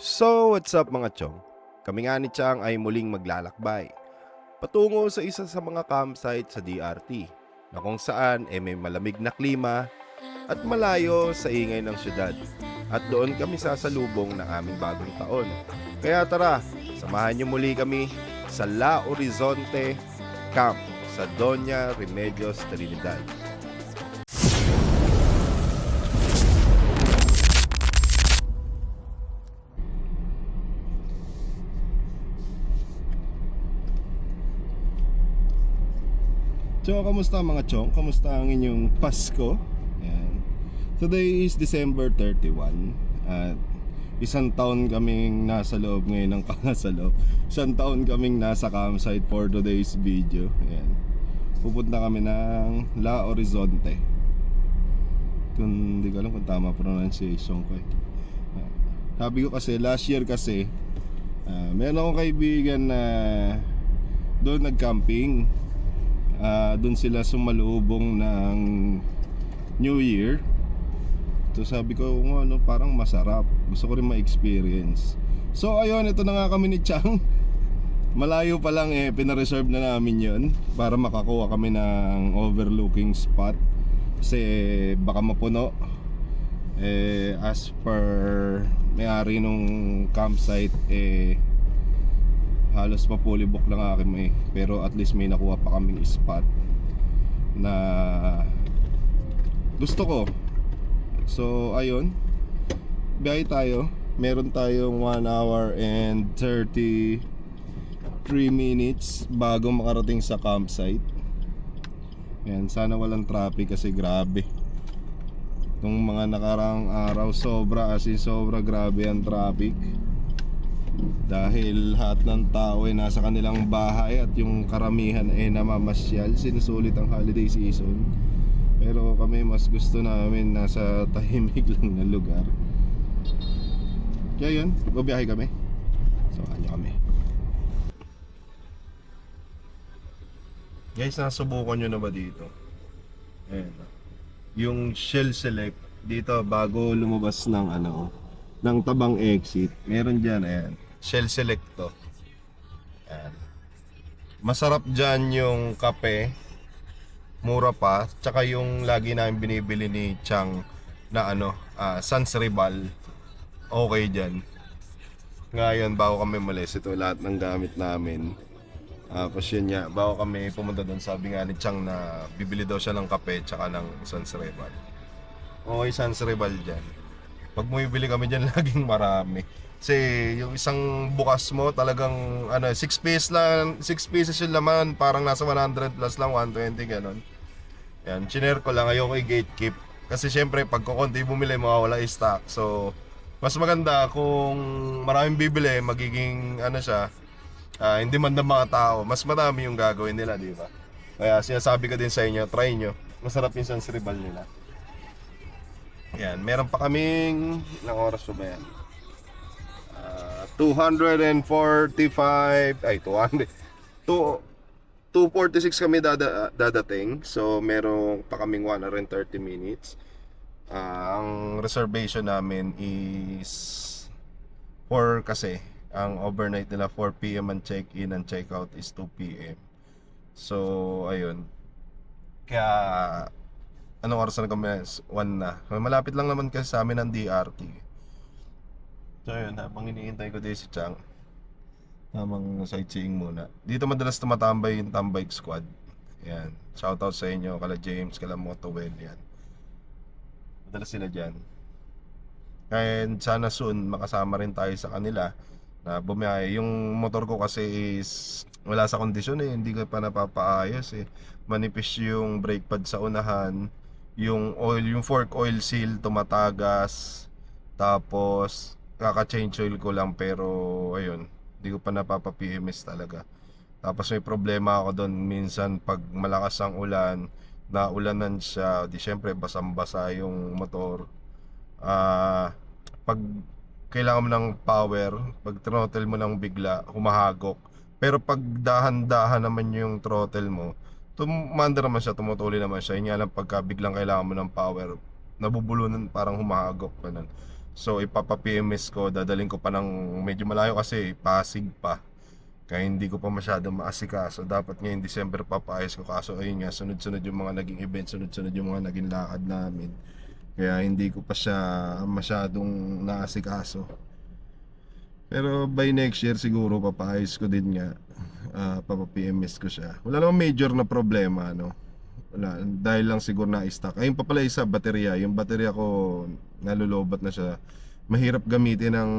So, what's up mga chong? Kami nga ni Chang ay muling maglalakbay patungo sa isa sa mga campsite sa DRT na kung saan may malamig na klima at malayo sa ingay ng syudad. At doon kami sasalubong ng aming bagong taon. Kaya tara, samahan niyo muli kami sa La Horizonte Camp sa Doña Remedios Trinidad. So, kamusta mga chong? Kamusta ang inyong Pasko? Ayan. Today is December 31 at isang taon kaming nasa loob ngayon ng sa loob. Isang taon kaming nasa campsite for today's video. Ayan. Pupunta kami ng La Horizonte. Hindi ko alam kung tama pronunciation ko eh. Sabi ko kasi last year kasi meron akong kaibigan na doon nag-camping. Doon sila sumalubong ng New Year. So sabi ko parang masarap. Gusto ko rin ma-experience. So ayun, ito na nga kami ni Chang. Malayo pa lang pinareserve na namin yon para makakuha kami ng overlooking spot. Kasi baka mapuno. As per may-ari nung campsite halos mapulibok lang akin pero at least may nakuha pa kaming spot na gusto ko. So ayun, biyahe tayo. Meron tayong 1 hour and 33 minutes bago makarating sa campsite. Yan, sana walang traffic kasi grabe nung mga nakarang araw, sobra grabe ang traffic. Dahil lahat ng tao nasa kanilang bahay at yung karamihan namamasyal, sinusulit ang holiday season. Pero kami mas gusto namin nasa tahimik lang na lugar. Kaya yun, babiyahe kami. Samahan niyo kami. Guys, nasubukan nyo na ba dito? Ayan. Yung Shell Select dito bago lumabas ng ng Tabang Exit, meron dyan, ayan, Shell Select to. Ayan. Masarap dyan yung kape, mura pa, tsaka yung lagi namin binibili ni Chang na Sans Rival, okay dyan. Ngayon, bago kami malis, ito lahat ng gamit namin. Tapos yun nga, bago kami pumunta doon, sabi nga ni Chang na bibili daw siya ng kape tsaka ng Sans Rival. Okay, Sans Rival dyan. Pag bumibili kami dyan, laging marami. Kasi yung isang bukas mo talagang 6 pieces lang, 6 pieces yung laman, parang nasa 100 plus lang, 120 ganon. Yan, chiner ko lang, ayoko i-gatekeep. Kasi syempre pag kukunti bumili, mawawala yung stock. So mas maganda kung maraming bibili, magiging hindi man ng mga tao, mas marami yung gagawin nila, di ba? Kaya sinasabi ko din sa inyo, try nyo. Masarap yung Sans Rival nila. Yan, meron pa kaming ilang oras pa ba yan? 245 ay 200 246 kami dadating. So meron pa kaming 130 minutes. Ang reservation namin is 4 kasi ang overnight nila 4 PM ang check-in and check-out is 2 PM. So ayun. Kaya anong oras na kami? 1 na. Malapit lang naman kasi sa amin ang DRT. So yun, habang iniintay ko din si Chang, tamang sightseeing muna. Dito madalas tumatambay yung Tambike Squad. Yan, shoutout sa inyo, kala James, kala Motowell, yan. Madalas sila dyan. And sana soon makasama rin tayo sa kanila na bumiyahe. Yung motor ko kasi is wala sa kondisyon hindi ko pa napapaayos Manipis yung brake pad sa unahan, yung oil, yung fork oil seal tumatagas. Tapos kaka-change oil ko lang pero ayun, hindi ko pa napapa-PMS talaga. Tapos may problema ako doon minsan pag malakas ang ulan, naulanan siya, di syempre basang-basa yung motor. Pag kailangan mo ng power, pag throttle mo ng bigla, humahagok. Pero pag dahan-dahan naman yung throttle mo, tumanda naman siya, tumutuloy naman siya. Yun nga lang pagka biglang kailangan mo ng power, nabubulunan, parang humahagok pa nun. So ipapa-PMS ko, dadaling ko pa ng medyo malayo kasi Pasig pa. Kaya hindi ko pa masyado maasikaso. Dapat ngayong December papaayos ko, kaso ayun nga, sunod-sunod yung mga naging event, sunod-sunod yung mga naging lakad namin. Kaya hindi ko pa siya masyadong naasikaso. Pero by next year siguro papaayos ko din nga. Papa-PMS ko siya. Wala namang major na problema, no. Wala, dahil lang siguro na-stuck. Ayun pa pala isa, baterya. Yung baterya ko nalulobat na siya. Mahirap gamitin ng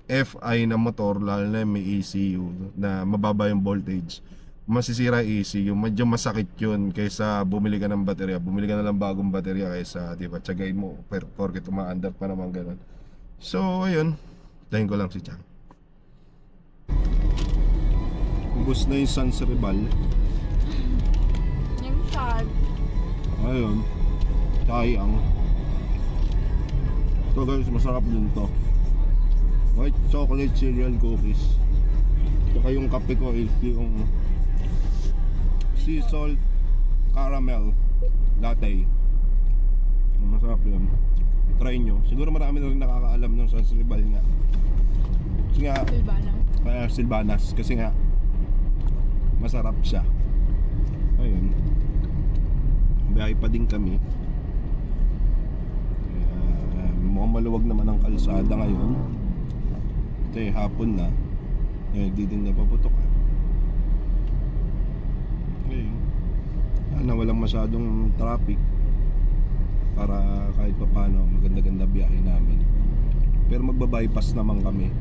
FI na motor, lalo na may ECU na mababa yung voltage. Masisira yung ECU, medyo masakit yun kaysa bumili ka ng baterya. Bumili ka na lang bagong baterya kaysa, di ba, tsagain mo porket umaandar pa naman ganun. So ayun, tahin ko lang si Chang. Ubus na yung Sans Rival. Yung sad. Ayun, sayang. So guys, masarap din to. White chocolate cereal cookies. Saka yung kape ko is yung sea salt caramel latte. Masarap yun. Try nyo. Siguro marami na rin nakakaalam ng Sans Rival nga. Kasi nga, Silvanas. Kasi nga, masarap siya. Ayun. Biyahe pa din kami. Mukhang maluwag naman ang kalsada ngayon. Ito yung hapon na. Di din napaputok. Ayun. Walang masyadong traffic. Para kahit pa paano maganda-ganda biyahe namin. Pero magbabypass naman kami.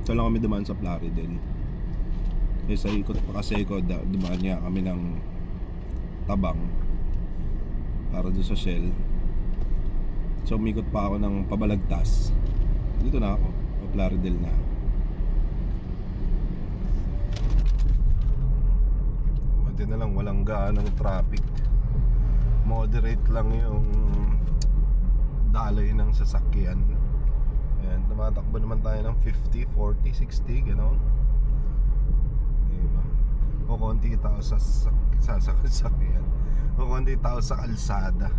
Ito lang kami dumaan sa Plaridel. Sa ikot pa kasi ko, dumaan niya kami ng Tabang para doon sa Shell. So umikot pa ako ng Pabalagtas. Dito na ako, Plaridel na ako. Buti na lang walang gaanong traffic. Moderate lang yung daloy ng sasakyan. Ayan, tumatakbo naman tayo ng 50, 40, 60, gano'n. Diba? O konti tao sa sasakyan. O konti tao sa kalsada.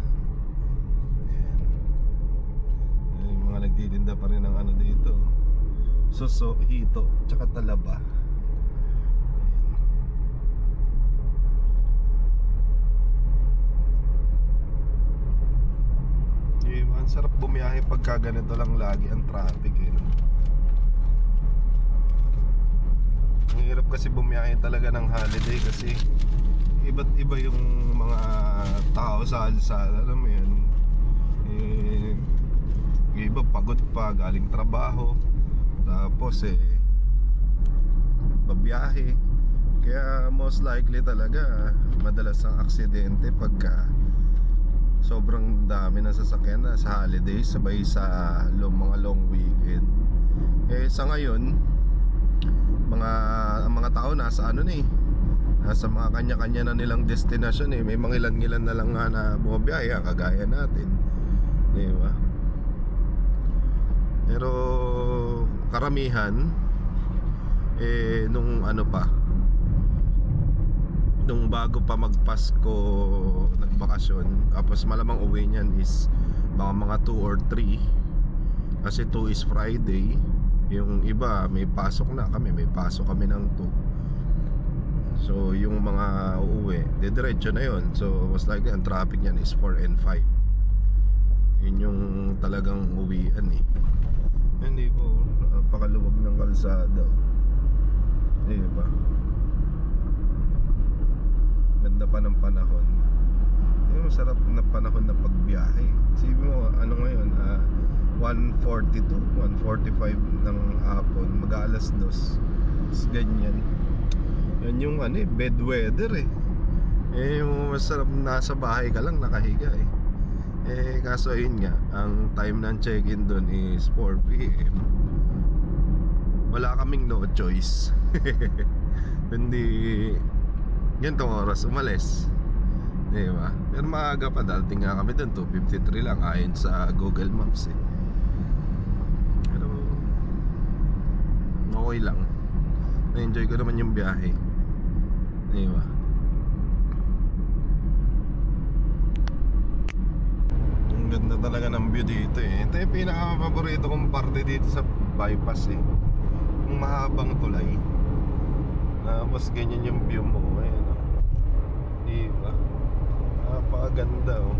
Ayan. Ayan, yung mga nagtitinda pa rin ng ano dito. Suso, hito, tsaka talaba. Ang sarap bumiyahe pagka ganito lang lagi ang traffic eh, no? Ang hirap kasi bumiyahe talaga ng holiday kasi iba't iba yung mga tao sa alsada, alam mo yun. Yung iba pagod pa, galing trabaho, tapos babiyahe. Kaya most likely talaga madalas ang aksidente pagka sobrang dami ng sasakyan na sa holidays, sabay sa mga long weekend. Sa ngayon, mga tao nasa ano na nasa mga kanya-kanya na nilang destination May mga ilan-ilan na lang nga na bumabiyahe, kagaya natin, di ba? Pero karamihan nung ano pa, nung bago pa magpasko nagbakasyon, tapos malamang uwi niyan is baka mga 2 or 3 kasi 2 is Friday. Yung iba may pasok na, may pasok kami ng 2. So yung mga uuwi, diretso na yun. So most likely ang traffic niyan is 4 and 5. Yun yung talagang uwian Hindi po, napakaluwag ng kalsada. Diba? Ganda pa ng panahon. Yung masarap na panahon na pagbiyahe. Sabi mo, ano ngayon, 1:42, 1:45 ng hapon, mag-aalas 2. Ganyan. Yan yung bed weather yung masarap nasa bahay ka lang nakahiga kaso yun nga, ang time ng check-in doon is 4 PM. Wala kaming no choice. Hindi ganitong oras umalis, diba? Pero maaga pa, dating nga kami doon 2:53 lang ayon sa Google Maps Pero okay lang, na-enjoy ko naman yung biyahe, diba? Ang Ganda talaga ng view dito eh. Ito yung pinaka-paborito kong parte dito sa bypass eh. Yung mahabang tulay. Tapos ganyan yung view mo. Ayan o. Diba? Napakaganda oh.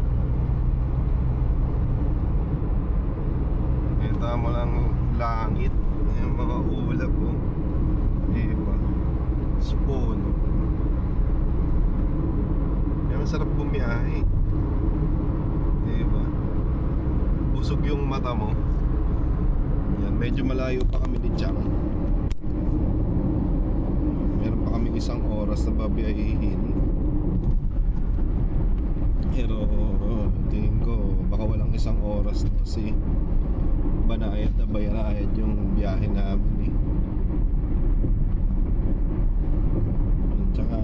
Kita mo lang langit. Yung mga ulap oh. Diba? Spono. Yan, masarap bumiyahe. Diba? Busog yung mata mo. Yan, medyo malayo pa kami ni Chang. Meron pa kami 1 oras na babiyahihin. Pero tingin ko baka walang 1 oras na kasi banayad na bayarayad yung biyahe namin eh. Tsaka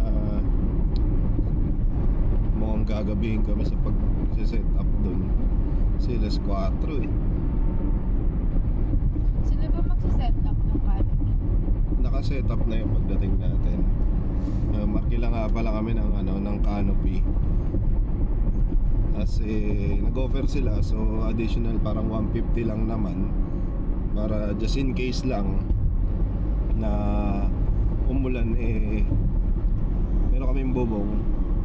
mukhang gagabihin kami sa pag-set up dun. Silas 4 eh. Sila ba magsiset up ng canopy? Naka-set up na yung pagdating natin. Markila nga pala kami ng ng canopy. Kasi nag-offer sila, so additional parang 150 lang naman para just in case lang na umulan eh meron kaming bubong.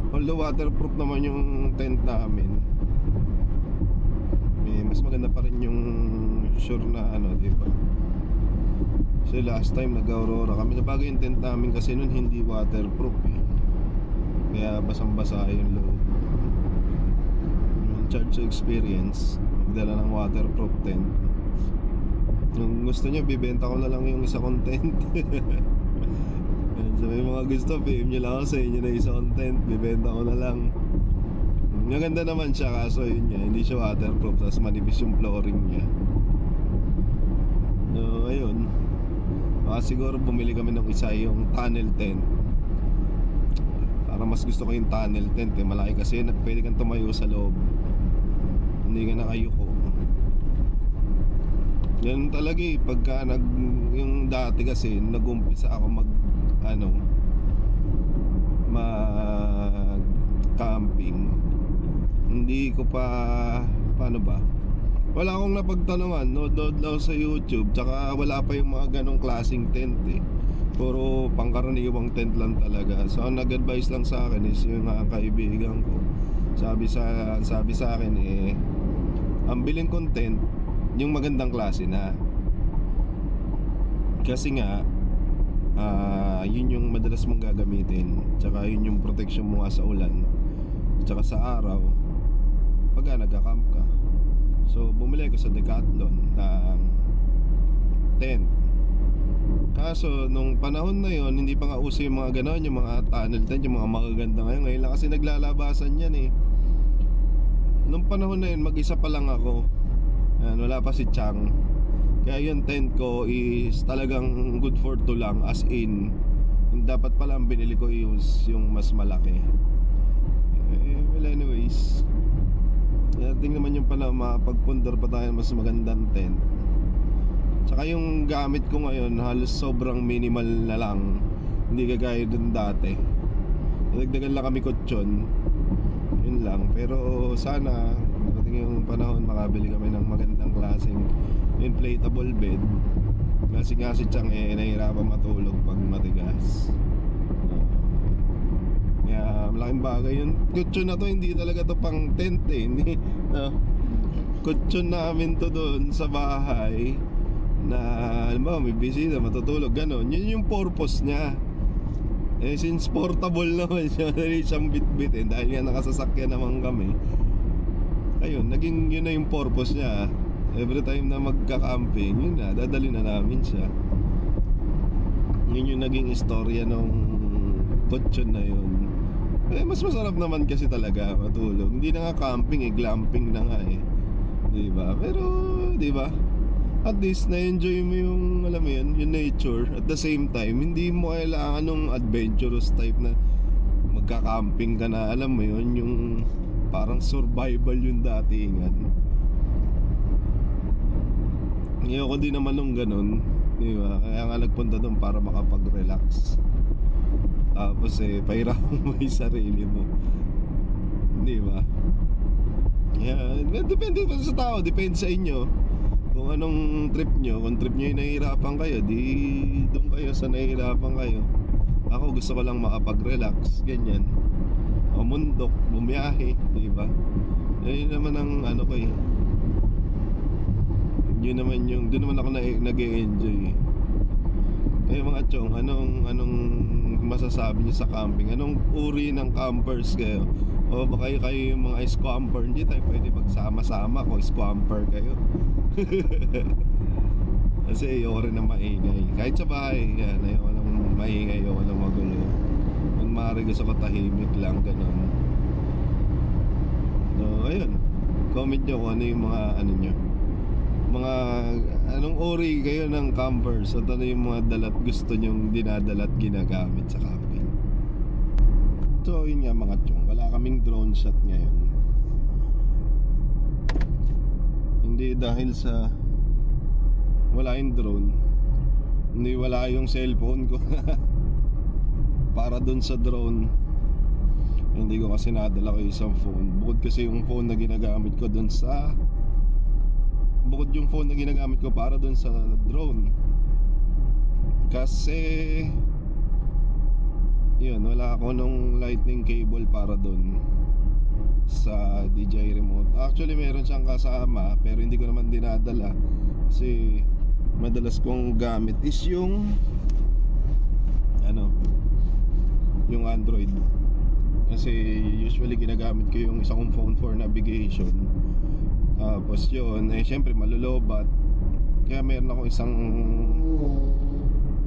Although waterproof naman yung tent namin, mas maganda pa rin yung sure na diba? Kasi last time nag-Aurora kami, sa bagay yung tent namin kasi nun hindi waterproof eh. Kaya basang-basa yung loob. Charge to experience, magdala ng waterproof tent. Kung gusto nyo, bibenta ko na lang yung isa kong tent. So may mga gusto, PM nyo lang ako sa inyo na isa kong tent, bibenta ko na lang. Maganda naman siya, kaso yun niya, hindi siya waterproof, tapos manipis yung flooring niya. So ayun, siguro bumili kami ng isa yung tunnel tent. Parang mas gusto ko yung tunnel tent eh, malaki kasi pwede kang tumayo sa loob, hindi ka nakayuko. Yan talaga eh, pagka yung dati kasi nag-umpisa ako mag camping, hindi ko pa paano ba, wala akong napagtanungan, nood lang sa YouTube, tsaka wala pa yung mga ganong klaseng tent eh. Puro pangkaraniwang tent lang talaga. So ang nag-advise lang sa akin is yung kaibigan ko. Sabi sa akin eh, ang bilhin kong tent yung magandang klase na. Kasi nga yun yung madalas mong gagamitin, tsaka yun yung protection mo sa ulan, tsaka sa araw pagka nagka-camp ka. So bumili ko sa Decathlon ng tent. Kaso nung panahon na yon hindi pa nga uso yung mga ganon, yung mga tunnel tent, yung mga magaganda ngayon lang kasi naglalabasan yan eh. Nung panahon na yun mag-isa pa lang ako, wala pa si Chang, kaya yung tent ko is talagang good for 2 lang, as in dapat pala ang binili ko is yung mas malaki. Well anyways, tingnan naman yung pala mapagpundar pa tayo mas magandang tent. Tsaka yung gamit ko ngayon halos sobrang minimal na lang, hindi kagaya dun dati. Nagdagan lang kami kutsyon, yun lang. Pero sana dating yung panahon makabili kami ng magandang klaseng inflatable bed. Kasi nga si Chang nahihirapan matulog pag matigas. Kaya malaking bagay yung kutsyon na to, hindi talaga to pang tent eh. Hindi, kutsyon namin to doon sa bahay na may bisita, matutulog, ganon. Yun yung purpose niya. Since portable naman siya, dali siyang bit-bit dahil nga nakasasakyan naman kami. Ayun, naging yun na yung purpose niya. Every time na magka-camping, yun na, dadali na namin siya. Yun yung naging istorya nung kutsyon na yun. Mas masarap naman kasi talaga matulog. Hindi na nga camping glamping na nga eh. Diba? Pero, diba? At least na-enjoy mo yung, alam mo yun, yung nature. At the same time, hindi mo kailangan nung adventurous type na magka-camping ka na, alam mo yun, yung parang survival yung datingan. Ngayon ko din naman nung ganun, diba? Kaya nga nagpunta doon para makapag-relax. Tapos pahirapan mo yung sarili mo, diba? Yeah, depende pa sa tao, depende sa inyo. Kung anong trip nyo, kung trip nyo yung nahihirapan kayo, di doon kayo sa nahihirapan kayo. Ako gusto ko lang makapag-relax, ganyan. O mundok, bumiyahe, di ba? Yun naman ang ano ko eh. Yun naman yung, doon naman ako nag-e-enjoy eh. Kaya mga chong, anong masasabi niyo sa camping? Anong uri ng campers kayo? O baka kayo yung mga scamper? Hindi tayo pwede magsama-sama kung scamper kayo. Kasi ayoko rin ng maingay. Kahit sa bahay, yan, ayoko ng maingay, ayoko ng magulo. Ang maaari gusto ko tahimik lang, ganun. So, ayun. Comment nyo kung ano yung mga ano nyo. Mga anong uri kayo ng campers at ano yung mga dalat gusto nyong dinadala at ginagamit sa camping. So yun nga mga chong, wala kaming drone shot ngayon. Hindi dahil sa wala yung drone, hindi wala yung cellphone ko. Para dun sa drone, hindi ko kasi nadala ko isang phone. Bukod kasi yung phone na ginagamit ko dun sa yung phone na ginagamit ko para dun sa drone. Kasi yun, wala ako nung lightning cable para dun sa DJI remote. Actually meron siyang kasama, pero hindi ko naman dinadala. Kasi madalas kong gamit is yung yung Android. Kasi usually ginagamit ko yung isang phone for navigation. Tapos yun, syempre malulobat. Kaya meron ako isang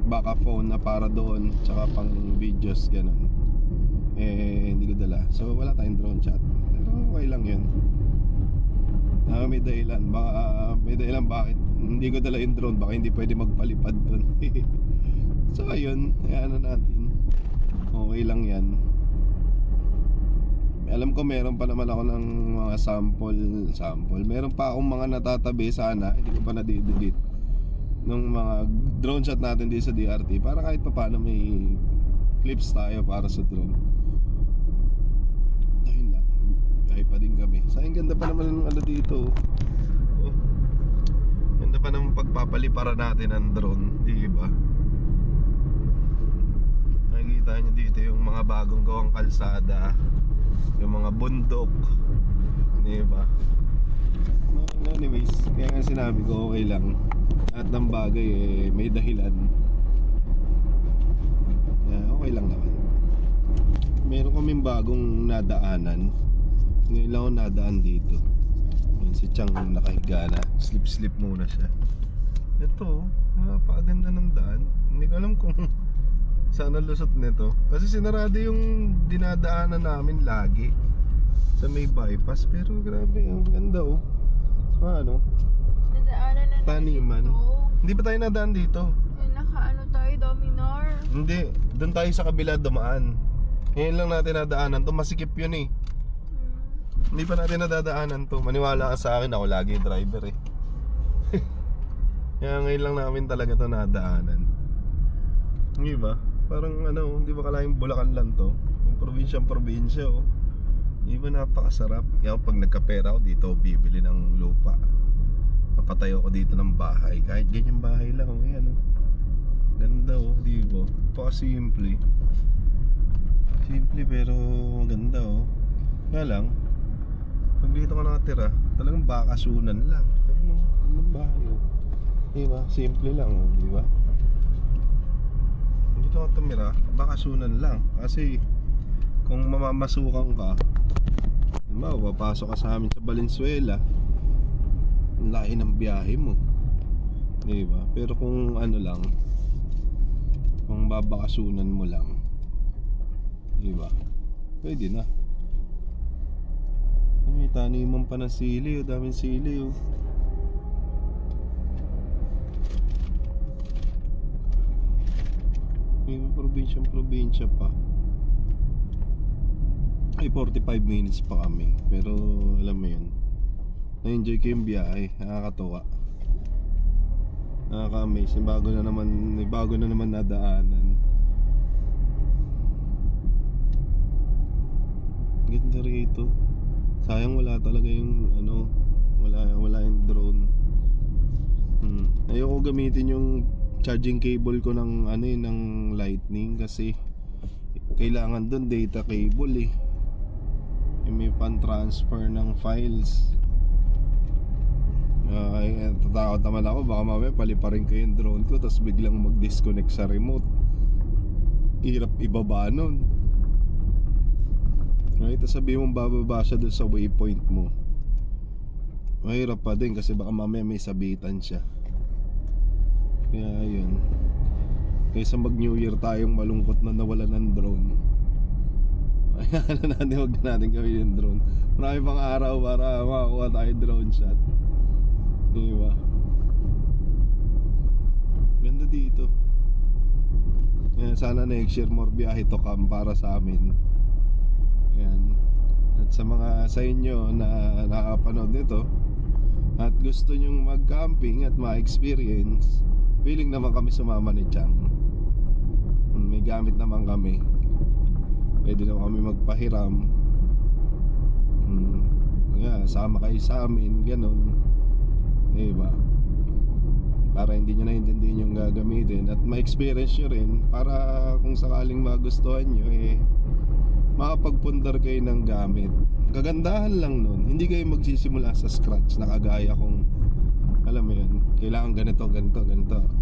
backup phone na para doon, tsaka pang videos, ganun. Hindi ko dala. So wala tayong drone shot. Pero okay lang yun. May dahilan. May dahilan bakit hindi ko dala yung drone. Baka hindi pwede magpalipad doon. So ayun, ano natin. Okay lang yan. Alam ko meron pa naman ako ng mga sample. Meron pa akong mga natatabi sana, hindi ko pa na-delete ng mga drone shot natin dito sa DRT para kahit pa paano may clips tayo para sa drone. Ayun lang, kahit pa din kami. Sayang ganda pa naman ng ano dito. Oh. Ganda pa naman pagpapalipara natin ng drone, di ba? Nakikita nyo dito yung mga bagong gawang kalsada, yung mga bundok, di ba? No, anyways, kaya nga sinabi ko okay lang. Lahat ng bagay may dahilan. Yeah, okay lang naman. Meron kaming bagong nadaanan. Ngayon lang ako nadaan dito. Yan, si Chang nakahiga na. Slip muna siya. Ito, napakaganda ng daan. Hindi ko alam kung saan ang lusot nito. Kasi sinarado yung dinadaanan namin lagi sa may bypass. Pero grabe, ang ganda oh. Ano? Nadaanan na Taniman. dito. Hindi pa tayo nadaan dito. Yung nakaano tayo, Dominar. Hindi, doon tayo sa kabila dumaan. Ngayon lang natin nadaanan to, masikip yun eh. Hindi pa natin nadadaanan to. Maniwala ka sa akin, ako lagi driver eh. Kaya ngayon lang namin talaga to nadaanan. Hindi ba? Parang ano, hindi ba kalaing Bulacan lang to? Yung probinsya oh. Hindi ba napakasarap? Kaya pag nagkapera ako dito, bibili ng lupa. Papatayo ko dito ng bahay. Kahit ganyan bahay lang oh. Ayan oh. Ganda oh, di ba? Simple. Simple pero ganda oh. Kaya lang, pag dito ka nakatira, talagang bakasunan lang. Anong bahay oh. Di ba? Simple lang oh, di ba? Dito ka tumira, bakasunan lang. Kasi kung mamamasukan ka, diba, papasok ka sa amin sa Valenzuela, ang laki ng biyahe mo, diba? Pero kung ano lang, kung babakasunan mo lang, diba, pwede na. May taniman pa ng sili, daming sili oh. May probinsya pa. Ay 45 minutes pa kami. Pero alam mo yun, na-enjoy ko yung biyahe. Nakakatawa, nakaka-amaze. Bago na naman nadaanan. Ganda rito. Sayang wala talaga yung ano, wala yung drone. Ayoko gamitin yung charging cable ko ng ano ng lightning kasi kailangan doon data cable eh. May pan-transfer ng files. Tatakot naman ako baka mamaya paliparin ko yung drone ko tapos biglang mag-disconnect sa remote. Hirap ibaba nun. Right, tapos sabihin mong bababa siya doon sa waypoint mo. Mahirap pa din kasi baka mamaya may sabitan siya. Kaya yun. Kaysa mag New Year tayong malungkot na nawala ng drone. Ayahan na natin, huwag na natin gawin yung drone. Marami pang araw para makakuha tayo drone shot. Diba? Ganda dito. Sana next year more biyahe to come para sa amin. Yan. At sa inyo na nakapanood nito at gusto nyong mag-camping at ma-experience, willing naman kami sumama ni Chang. May gamit naman kami. Pwede naman kami magpahiram. Sama kayo sa amin, ganun. Diba? Para hindi nyo naintindihan yung gagamitin at ma-experience nyo rin para kung sakaling magustuhan nyo makapagpundar kayo ng gamit. Kagandahan lang nun, hindi kayo magsisimula sa scratch na kagaya kung alam mo yun, kailangan ganito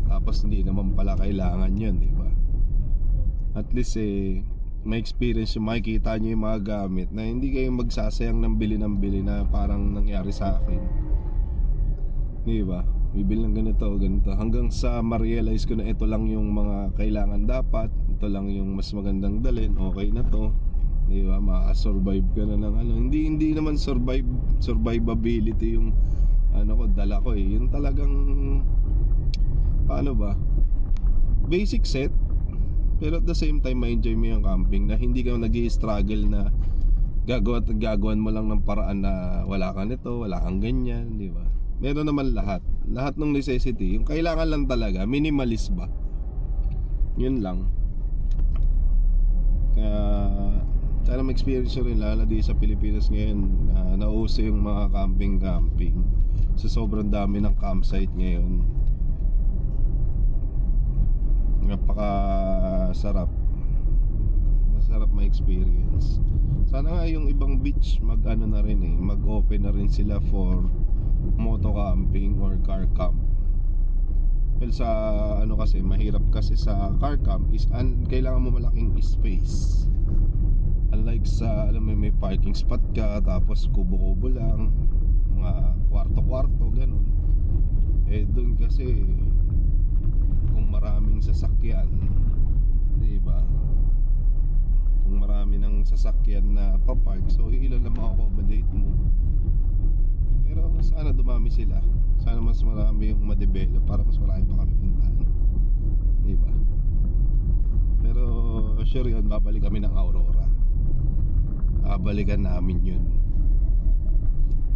tapos hindi naman pala kailangan yun, diba? At least may experience yung makikita nyo yung mga gamit na hindi kayo magsasayang ng bili na parang nangyari sa akin, diba? Bibili ng ganito hanggang sa ma-realize ko na ito lang yung mga kailangan dapat, ito lang yung mas magandang dalhin, okay na to, diba? Maka-survive ka na ng ano. Hindi naman survivability yung ano ko, dala ko eh. Yung talagang paano ba? Basic set. Pero at the same time, ma-enjoy mo yung camping na hindi ka nag-i-struggle na gagawan mo lang ng paraan na wala ka nito, wala kang ganyan, di ba? Meron naman lahat ng necessity. Yung kailangan lang talaga, minimalist ba? Yun lang. Kaya sana ma-experience nyo rin lalo di sa Pilipinas ngayon na nauso yung mga camping sa sobrang dami ng campsite ngayon. Napaka masarap ma-experience. Sana nga yung ibang beach mag-ano na rin mag-open na rin sila for moto camping or car camp. Well, sa ano kasi mahirap kasi sa car camp is kailangan mo malaking space. Unlike sa alam mo may parking spot ka tapos kubo-kubo lang, mga kwarto-kwarto ganun. Doon kasi kung maraming sasakyan, di ba? Kung marami ng sasakyan na papark, so ilan lang ma-accommodate mo. Pero sana dumami sila. Sana mas marami yung ma-develop para mas marami pa kami puntahan. Di ba? Pero sure yun, babalik kami ng Aurora. Babalikan namin yun.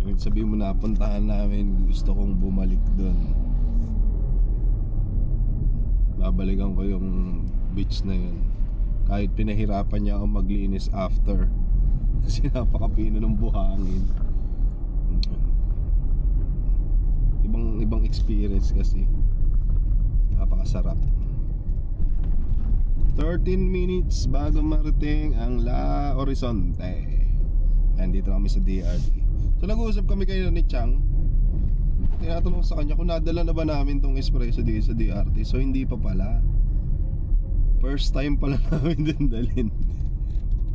Yung sabihin mo na puntahan namin, gusto kong bumalik doon. Babalikan ko yung beach na yun. Kahit pinahirapan niya ako maglinis after kasi napakapino ng buhangin. Ibang experience kasi. Napakasarap. 13 minutes bago marating ang La Horizonte. Andito kami sa DRT. So nag-uusap kami kayo ni Chang. Tinatanong sa kanya kung nadala na ba namin tong espresso dito sa DRT. So hindi pa pala. First time pala namin din dalhin.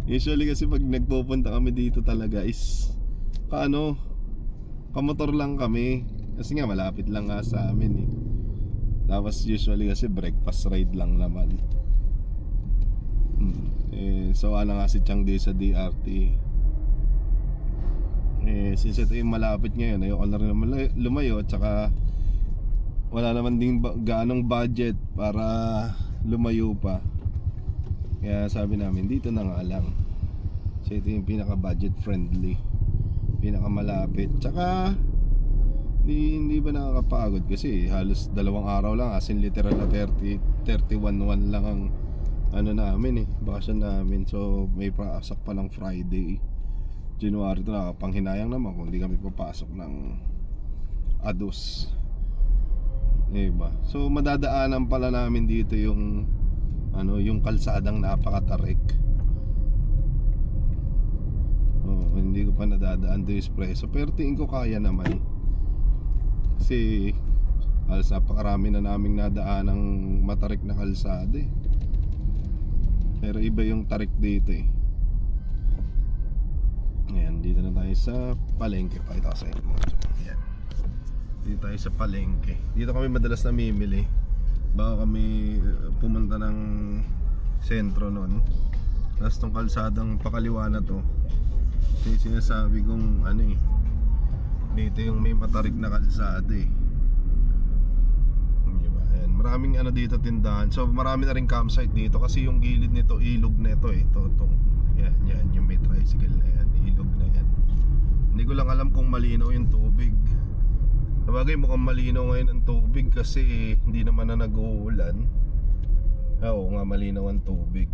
Usually kasi pag nagpupunta kami dito talaga is kamotor lang kami. Kasi nga malapit lang nga sa amin Tapos usually kasi breakfast ride lang naman. So ano nga si Chang di sa DRT. Since ito yung malapit ngayon, ayoko na rin naman lumayo. At saka wala naman ding ganong budget para lumayo pa. Kaya sabi namin dito na nga lang. So ito yung pinaka budget friendly, pinaka malapit. Tsaka hindi ba nakakapagod kasi halos 2 araw lang, as in literal na 31 lang ang ano namin bakasyon namin. So may paasak pa ng Friday. January to, nakapanghinayang naman kung hindi kami papasok ng ADUS. Diba? So madadaanan pala namin dito yung yung kalsadang napakatarik. Hindi ko pa nadadaan to Espresso, pero tingin ko kaya naman. Kasi halos napakarami na naming nadaan ng matarik na kalsada eh. Pero iba yung tarik dito eh. Ayan, dito na tayo sa palengke. Pakita ko sa inyo. Ayan. Dito tayo sa palengke. Dito kami madalas namimili. Baka kami pumunta ng sentro nun. Tapos tong kalsadang pakaliwa na to, yung sinasabi kong dito yung may matarik na kalsada eh. Diba? Ayan. Maraming dito tindahan. So marami na rin campsite dito kasi yung gilid nito ilog nito eh. Ito. Yan yung may tricycle na yan, ilog na yan. Hindi ko lang alam kung malinaw yung tubig. Sabagay mukhang malinaw ngayon ang tubig kasi hindi naman na nag-uulan. Oo nga, malinaw ang tubig.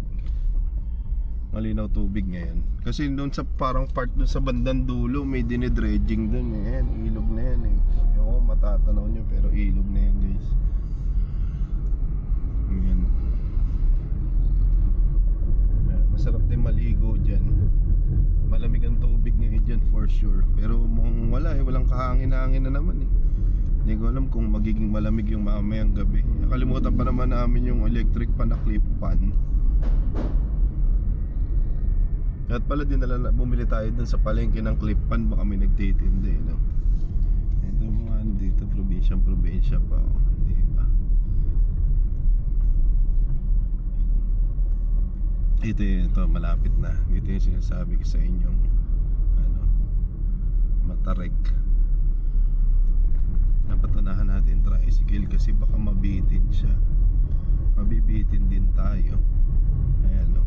Malinaw tubig ngayon. Kasi doon sa parang part doon sa bandang dulo may dinedredging doon eh. Yan, ilog na yan eh. Oo, matatanaw nyo pero ilog na yan guys. Yan. Masarap din maligo dyan. Malamig ang tubig ngayon dyan for sure. Pero mukhang wala eh, walang kahangin-hangin na naman eh. Hindi ko alam kung magiging malamig yung mamayang gabi. Nakalimutan pa naman namin yung electric pan na clip pan. At pala din bumili tayo dun sa palengke ng clip pan. Baka may nagtitindi no? Ito mga dito, probinsya pa oh. Diba? Ito malapit na. Dito yung sinasabi ko sa inyong matarik. Napatunahan natin tricycle kasi baka mabitin siya. Mabibitin din tayo. Ayan o.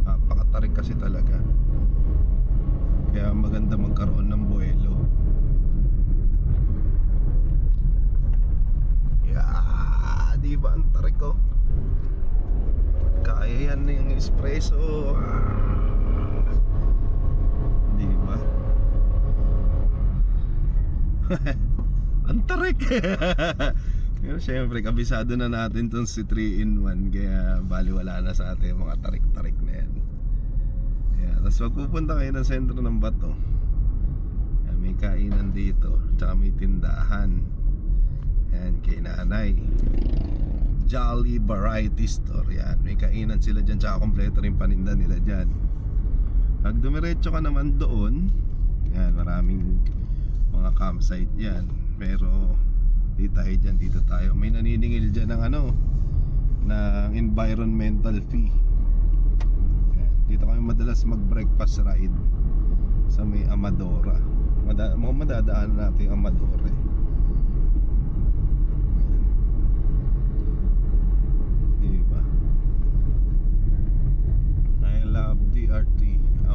Napakatarik kasi talaga. Kaya maganda magkaroon ng buwelo. Yeah, diba ang tarik ko? Kaya yan yung espresso. Diba? Ang tarik. Pero syempre kabisado na natin tong si 3-in-1. Kaya baliwala na sa atin mga tarik-tarik na yan. Kaya, tapos magpupunta kayo ng sentro ng Bato. Kaya, may kainan dito. Tsaka may tindahan. Ayan, kay nanay Jolly Variety Store. Yan, may kainan sila dyan. Tsaka kompleto rin paninda nila dyan. Pag dumiretso ka naman doon, yan, maraming mga campsite yan. Pero dito tayo dyan, dito tayo. May naniningil dyan ng ng environmental fee. Yan, dito kami madalas mag-breakfast ride sa may Amadora. Madadaan natin yung Amadora eh. DRT,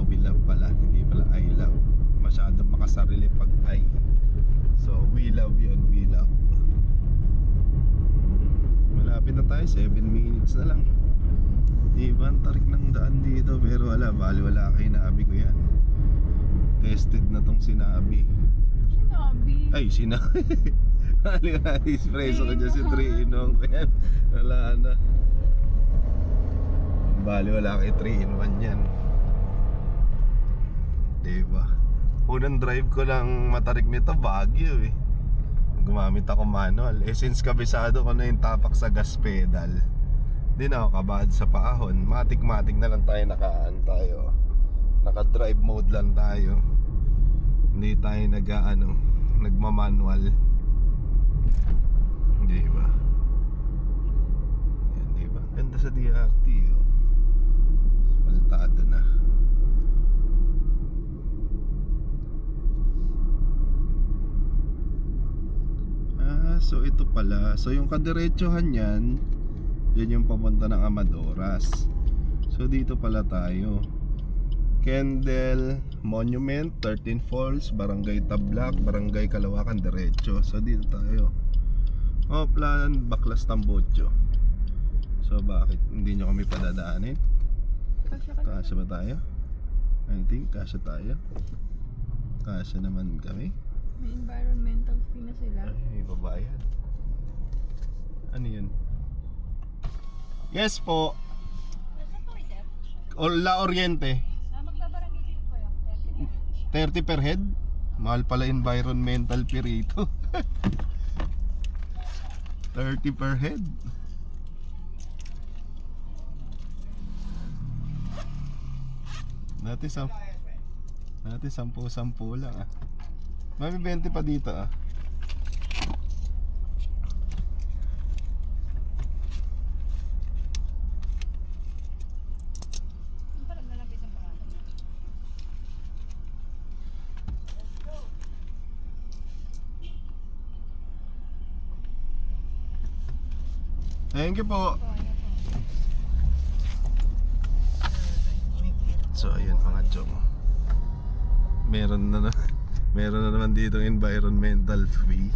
we love pala, hindi pala I love. Masyadong makasarili pag I. So we love yun, we love. Malapit na tayo, 7 minutes na lang. Diba ang tarik ng daan dito. Pero wala kayo, naabi ko yan. Tested na tong sinabi. Ay, sinabi. Halika na, espresso ka dyan si 3-in-1 yan. Wala na. Wala kay 3-in-1 yan. Diba? Unang drive ko lang matarik nito Baguio eh. Gumamit ako manual. Since kabisado ko na yung tapak sa gas pedal, di na ako kabahad sa paahon. Matik-matik na lang tayo tayo. Naka-drive mode lang tayo. Hindi tayo nagmamanual. Diba? Yan, diba? Ganda sa DRT oh. Paltado na. So ito pala. So yung kadiretsuhan yan, yan yung papunta ng Amadoras. So dito pala tayo. Kendall Monument, 13 Falls, Barangay Tablac, Barangay Kalawakan, diretso. So dito tayo. Oplan, Baklas, Tambocho. So bakit hindi nyo kami padadaanin? Kasya ba tayo? I think kasya tayo. Kasya naman kami. May environmental fee na sila. Ay, babayan. Ano yun? Yes po. La Oriente. Magbabarangay dito kayo. 30 per head? Mahal pala environmental fee rito. 30 per head. Dati 10 lang ah. May 20 pa dito ah. Thank you po. So ayun mga chong. Meron na naman dito environmental fee.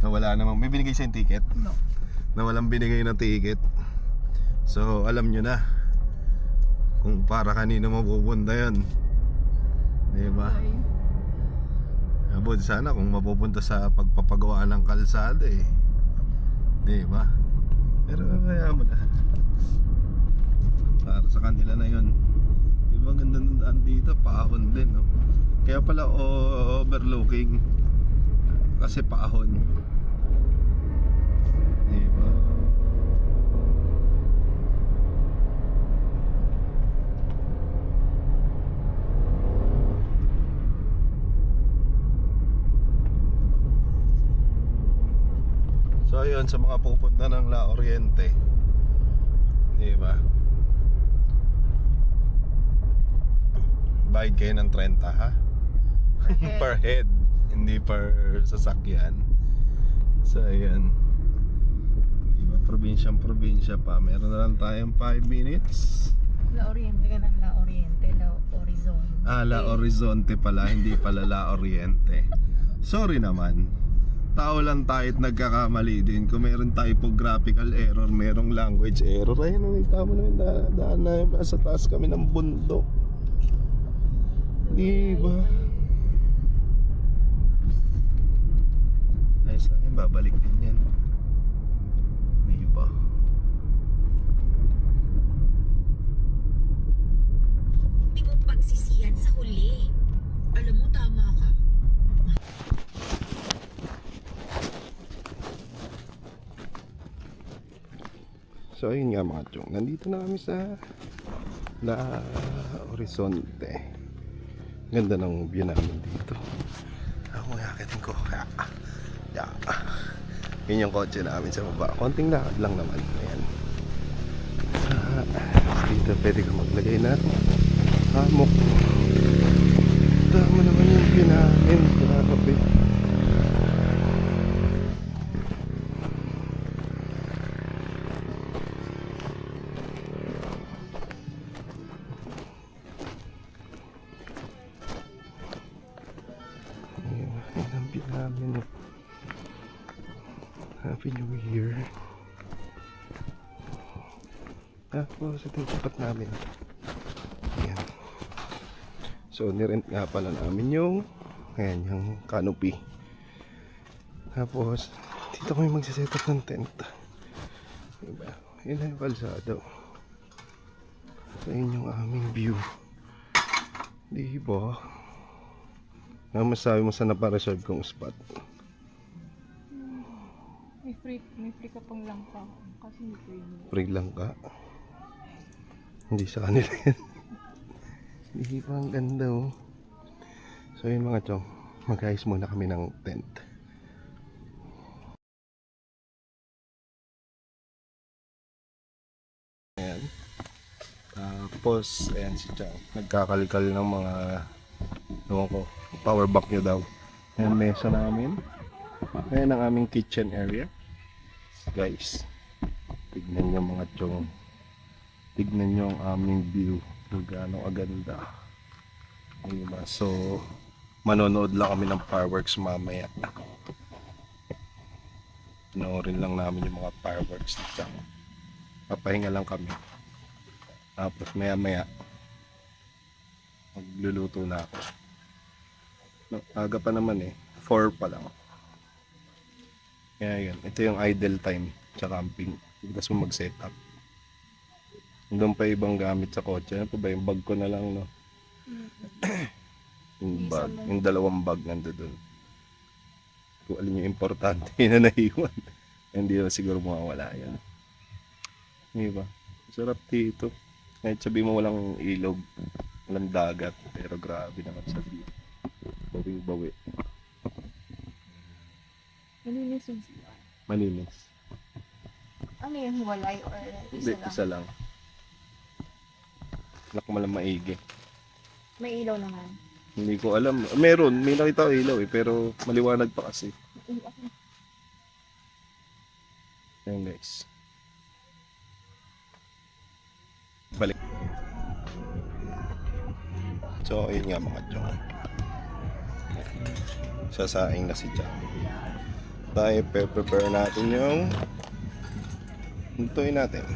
Na wala namang may binigay sa ticket. No. Na walang binigay na ticket. So alam nyo na kung para kanino mapupunta yan. Diba? Abod sana kung mapupunta sa pagpapagawa ng kalsada eh. Diba? Pero kaya mo na. Para sa kanila na yun. Diba ganda ng daan dito? Paahon din no? Kaya pala overlooking. Kasi paahon. Diba? So ayun, sa mga pupunta ng La Oriente, di ba? Bayad kayo ng 30 ha? Per head, hindi per sasakyan. So ayun, di ba? Probinsya pa. Meron na lang tayong 5 minutes. La Oriente ka ng La Oriente. La Horizon. La Horizonte pala, hindi pala La Oriente. Sorry naman. Tao lang tayo at nagkakamali din. Kung meron typographical error, merong language error. Ayun, tama naman daan na sa taas kami ng bundok. Diba? Ayos lang yan, babalik din yan. Diba? Hindi mong pagsisiyan sa huli. Alam mo, tama ka. So ayun nga mga chong, nandito na kami sa La Horizonte. Ganda ng view namin dito. Ako yakitin ko. Yun yung kotse namin sa baba. Konting lakad lang naman. Ayan. Dito pwede ka maglagay na hammock. Tama naman yung view namin. Grabe. Namin. Happy New Year. Tapos ito yung tapat namin. Ayan. So nirent nga pala namin yung ayan, yung canopy. Tapos dito kami magsiset up ng tent. Diba? Yun na yung kalsado. So yun yung aming view. Diba? Ano masabi mo sa napareserve kong spot? May free ka pang lang pa. Kasi hindi free. Free lang ka? Hindi sa kanila yan. Hindi pa ang ganda oh. So yun mga chong, mag-ayos muna kami ng tent. Ayan. Tapos, ayan si Chang. Nagkakalkal ng mga ko, power bank nyo daw. Ayan, mesa namin. Ayan ang aming kitchen area. Guys, tignan nyo mga chong. Tignan nyo ang aming view. Kung gaano aganda. Diba? So, manonood lang kami ng fireworks mamaya. Panoorin lang namin yung mga fireworks dito. Papahinga lang kami. Tapos maya maya Magluluto na ako. Aga pa naman eh. 4 pa lang. Kaya yun. Ito yung idle time sa camping. Bukas mo mag-set up. Doon pa ibang gamit sa kotse. Ano pa ba yung bag ko na lang, no? Yung bag. Yung 2 bag nando doon. Kung alin yung importante na naiwan. Hindi na siguro mawawala yan. Diba? Sarap dito. Kahit sabi mo walang ilog, walang dagat, pero grabe naman sa dito. Bawing-bawi. Malinis yung sila. Malinis. Ano yung walay or Hindi, isa lang? isa lang. Anak mo lang maigi. May ilaw naman. Hindi ko alam. Meron, may nakita ko ilaw eh, pero maliwanag pa kasi. Ayan guys. Balik. So, ayun nga mga chong. Sasaing na si Jack. Tayo prepare natin yung lutuin natin.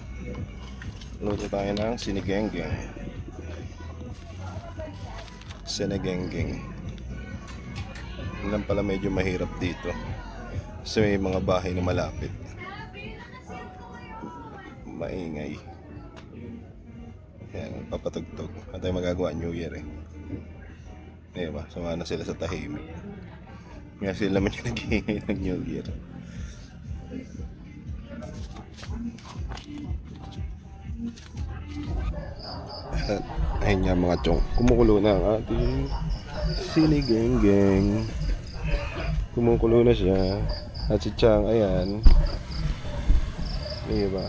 Luto tayo ng sinigenggeng. Sinigenggeng. Yun lang pala medyo mahirap dito. Kasi may mga bahay na malapit. Maingay. Yan, papatugtog. At tayo magagawa New Year eh. Diba? Sama na sila sa tahimik. Kaya sila naman yung nag-iingay ng New Year. At ayun nga mga chong. Kumukulo na ang ating sinigenggeng. Kumukulo na siya. At si Chang, ayan. Diba?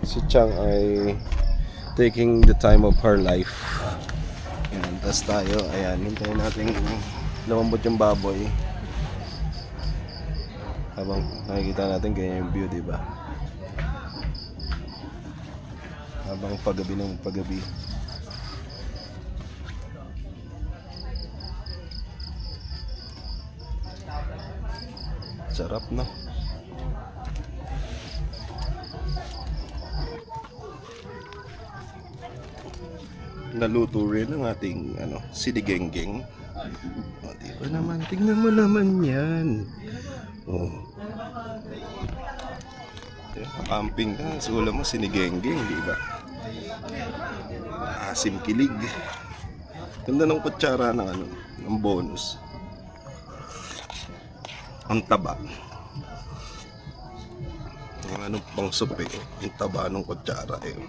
Si Chang ay taking the time of her life. Ayan, tas tayo, ayan, hintayin natin lumambot yung baboy. Habang nakikita natin ganyan yung view, diba? Habang paggabi ng paggabi. Sarap, no? Naluto rin ang ating sinigenggeng. O, diba naman? Tingnan mo naman yan. O. Camping ka, sa ulam mo sinigenggeng, diba? Asim kilig. Ganda ng kutsara ng bonus. Ang taba. Ang pang soup eh. Ang taba ng kutsara eh.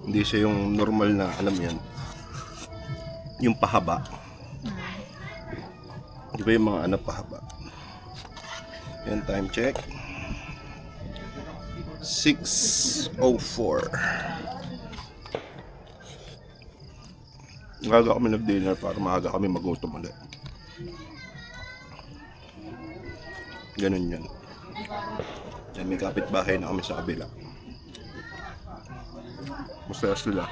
Hindi siya yung normal na, alam yan, yung pahaba. Di ba yung mga pahaba? Yan, time check. 6:04. Maaga kami nag-dinner para maaga kami magutom ulit. Ganun yan. Yan, may kapitbahay na kami sa kabila. Masaya sila.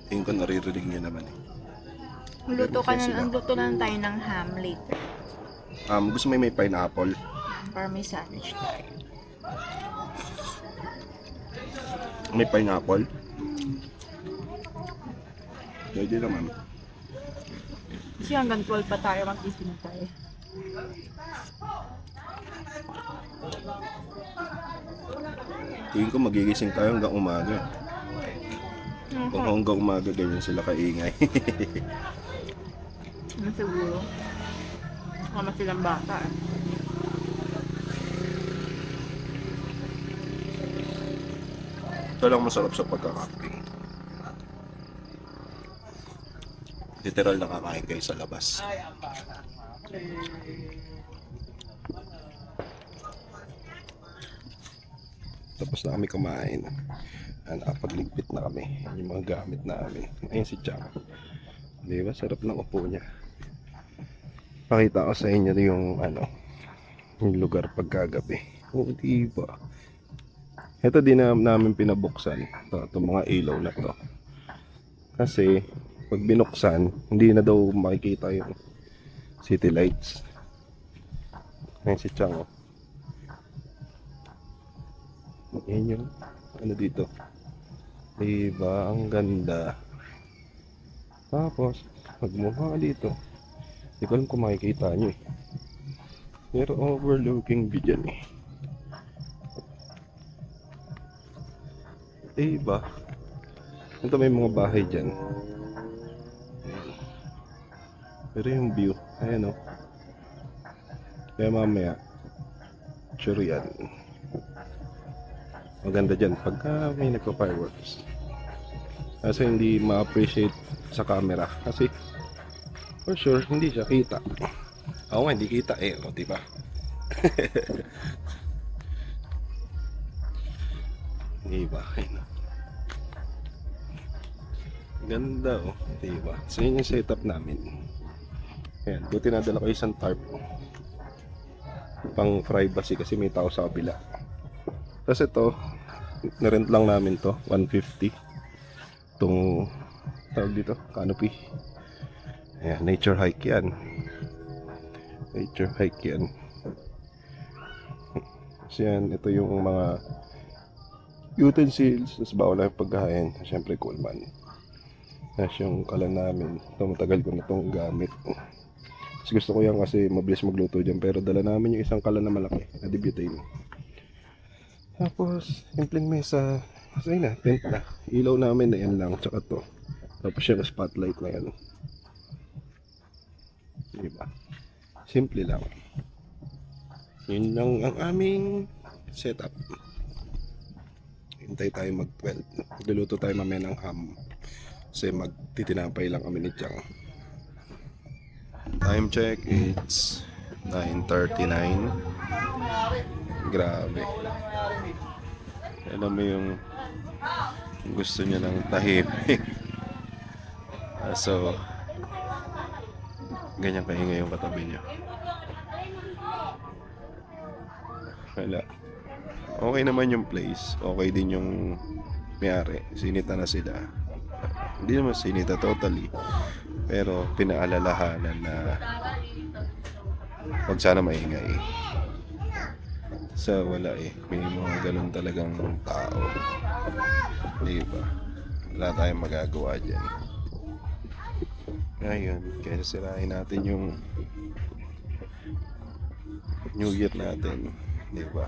Tingin ko naririnig niya naman eh. Ang luto lang tayo ng ham later. Gusto mo may pineapple? Para may sandwich tayo. May pineapple? Pwede naman. Kasi hanggang 12 pa tayo mag-isip tayo. Tingin ko magigising tayo hanggang umaga. Kung hanggang umaga ganyan sila kaingay. Ano siguro? Kama silang bata eh. Ito lang masarap sa pagkakamping. Literal nakakain kayo sa labas. Tapos na kami kumain. Nakapagligpit na kami. Yung mga gamit namin. Ayun si Chang. Diba? Sarap ng upo niya. Pakita ko sa inyo yung yung lugar pagkagabi. Oo, diba? Ito din namin pinabuksan. Itong mga ilaw na to. Kasi pag binuksan, hindi na daw makikita yung city lights. Ayun si Chang. Ayan yung dito. Diba? Ang ganda. Tapos, magmukha ka dito. Hindi ko alam kung makikita nyo eh. Pero overlooking view dyan eh. Diba? Ito may mga bahay dyan. Pero yung view, ayan o. Kaya mamaya, sure yan. Maganda dyan pagka may nagpa-fireworks. Kasi hindi ma-appreciate sa camera. Kasi, for sure, hindi siya kita. Ako nga, hindi kita eh. O, diba? Diba? Ayun. Ganda oh. Diba? So yun yung setup namin. Ayan, buti nadala ko isang tarp pang privacy kasi may tao sa kabila. Tapos ito, narent lang namin to, 150. Itong, tawag dito, canopy. Ayan, nature hike yan. Nature hike yan. So yan, ito yung mga utensils, tapos bawal lang yung pagkain. Siyempre, coolman. Tapos yung kalan namin, ito matagal ko na itong gamit. Mas gusto ko yan kasi mabilis magluto dyan. Pero dala namin yung isang kalan na malaki na debutane. Tapos, simpleng mesa. Kasi na, tent na. Ilaw namin na yan lang. Tsaka to. Tapos yung spotlight na yan. Diba? Simple lang. Yun lang ang aming setup. Hintay tayo mag-12. Luluto tayo mamaya ng ham. Kasi magtitinapay lang kami ni Chang. Time check, it's 9:39. Grabe. Alam mo yung gusto niya ng tahimik. So, ganyan kaingay yung katabi niya. Wala. Okay naman yung place. Okay din yung may-ari. Sinita na sila. Hindi naman sinita totally. Pero pinaalalahanan na huwag sana maingay. So wala eh. May mga ganun talagang tao. Diba? Wala tayong magagawa dyan. Ngayon, kaya sirahin natin yung New Year natin. Diba?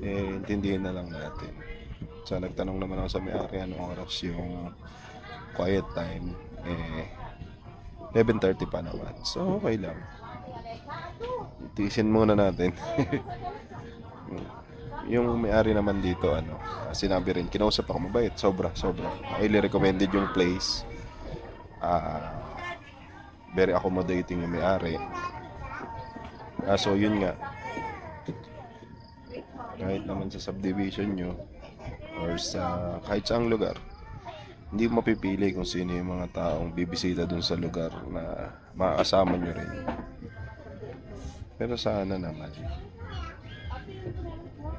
Eh, intindihin na lang natin. So nagtanong naman ako sa may-ari anong oras yung quiet time. Eh 11:30 pa naman. So okay lang. Tiisin muna natin. Yung may-ari naman dito sinabi rin, kinausap ako, mabait, sobra. Highly recommended yung place. Very accommodating yung may-ari. So yun nga. Kahit naman sa subdivision nyo or sa kahit saang lugar, hindi mo mapipili kung sino yung mga taong bibisita dun sa lugar na makakasama nyo rin. Pero sana naman,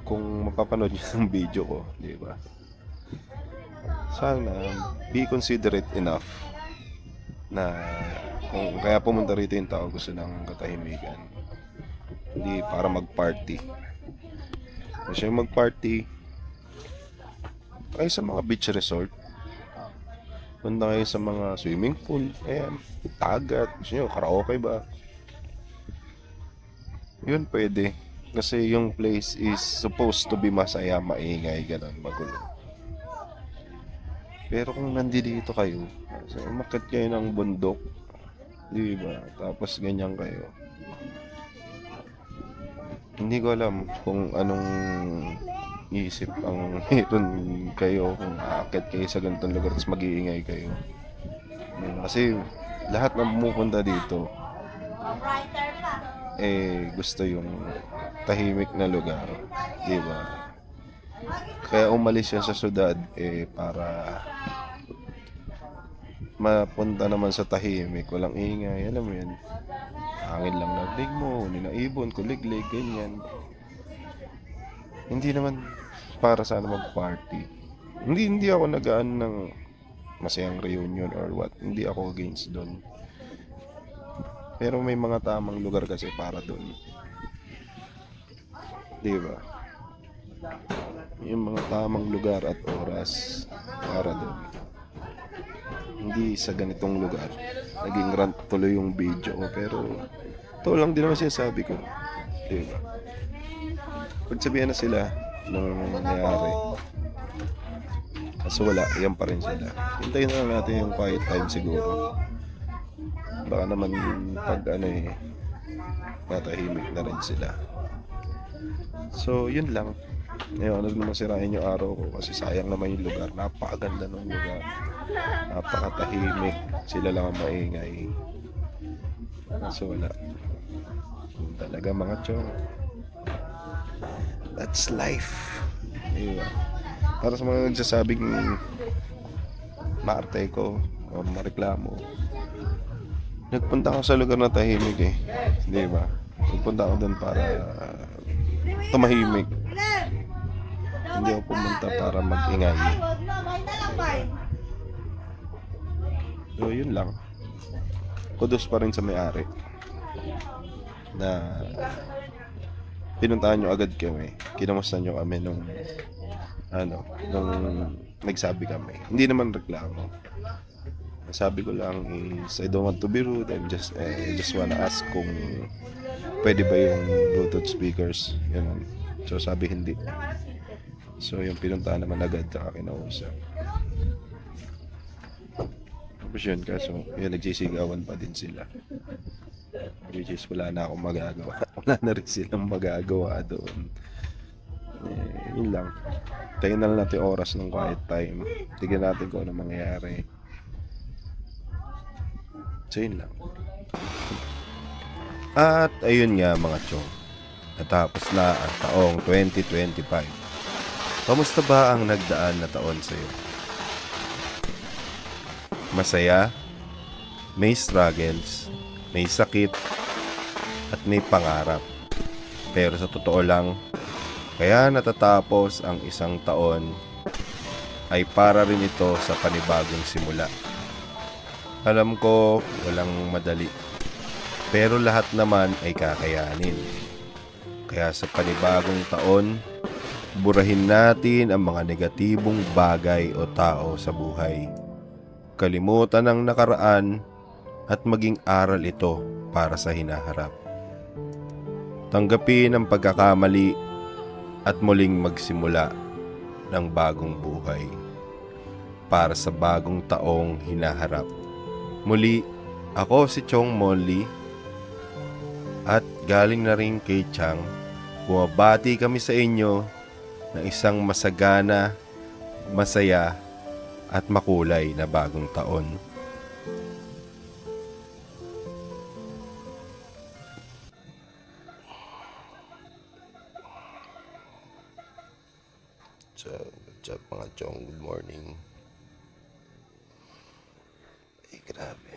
kung mapapanood nyo ng video ko, di ba? Sana, be considerate enough na kung kaya pumunta rito yung tao gusto ng katahimikan. Hindi para mag-party. Kasi yung mag-party, kayo sa mga beach resort, punta kayo sa mga swimming pool, ayan, dagat, gusto nyo, karaoke ba? Yun pwede. Kasi yung place is supposed to be masaya, maingay, ganun, magulo. Pero kung nandito kayo, so umakyat kayo ng bundok, di ba? Tapos ganyan kayo. Hindi ko alam kung anong isip ang meron kayo kung aakyat kayo sa ganitong lugar tapos mag-iingay kayo. Kasi lahat ng pumupunta dito gusto yung tahimik na lugar, di ba? Kaya umalis yan sa syudad para mapunta naman sa tahimik, walang ingay, alam mo yan, hangin lang nagdig mo, ninaibon, kuliglig, ganyan. Hindi naman para sana mag-party. Hindi ako nagaan ng masayang reunion or what. Hindi ako against doon. Pero may mga tamang lugar kasi para doon. Di ba? yung mga tamang lugar at oras para doon. Hindi sa ganitong lugar. Naging rant tuloy yung video ko, pero ito lang din naman sinasabi ko. Diba? Pagsabihan na sila nung nangyari. Kaso wala, yan pa rin sila. Hintayin na lang natin yung quiet time siguro. Baka naman pag natahimik na rin sila. So, yun lang. Ngayon, ano naman sirain yung araw ko kasi sayang naman yung lugar. Napakaganda ng lugar. Napakatahimik. Sila lang ang maingay. So, wala. Yun talaga mga chong. That's life. Diba? Para sa mga nagsasabing maarte ko o mareklamo, nagpunta ako sa lugar na tahimik eh. Di ba? Nagpunta ako doon para tumahimik. Hindi ako pumunta para mag-ingay. So yun lang. Kudos pa rin sa may-ari na pinuntahan nyo agad kami. Kinamusta nyo kami nung nagsabi kami. Hindi naman reklamo. Sabi ko lang is I don't want to be rude. I just wanna ask kung pwede ba yung Bluetooth speakers. Yun. So sabi hindi. So yung pinuntahan naman agad saka kinausap. Tapos yun, kaso yun, nagsisigawan pa din sila. Which is wala na akong magagawa. Wala na rin silang magagawa doon. Yun lang. Tingnan na lang natin oras ng quiet time. Tignan natin kung ano mangyayari. So yun lang. At ayun nga mga chong, natapos na ang taong 2025. Kamusta ba ang nagdaan na taon sa'yo? Masaya, may struggles, may sakit, at may pangarap. Pero sa totoo lang, kaya natatapos ang isang taon ay para rin ito sa panibagong simula. Alam ko walang madali, pero lahat naman ay kakayanin. Kaya sa panibagong taon, burahin natin ang mga negatibong bagay o tao sa buhay. Kalimutan ang nakaraan at maging aral ito para sa hinaharap. Tanggapin ang pagkakamali at muling magsimula ng bagong buhay para sa bagong taong hinaharap. Muli, ako si Chong Molly at galing na rin kay Chang. Bumabati kami sa inyo ng isang masagana, masaya at makulay na bagong taon. So, good job mga chong. Good morning. Ay, grabe.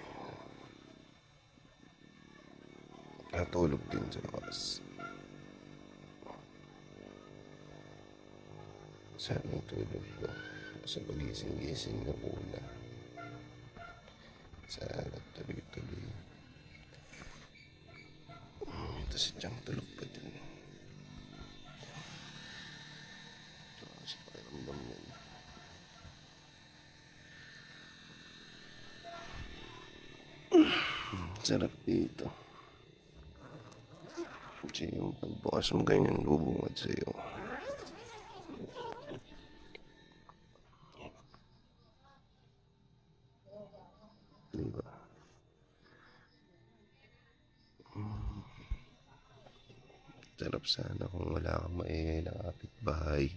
Natulog din sa oras. Saan ang tulog ko? Sa pagising-gising na una. Sana tuloy-tuloy. Ito si Chang tulog pa din. Sa pakiramdam yan. Sarap dito. Kasi yung pagbukas mo ganyan bubungad sa'yo. Diba? Sarap sana kung wala kang maingay na kapitbahay.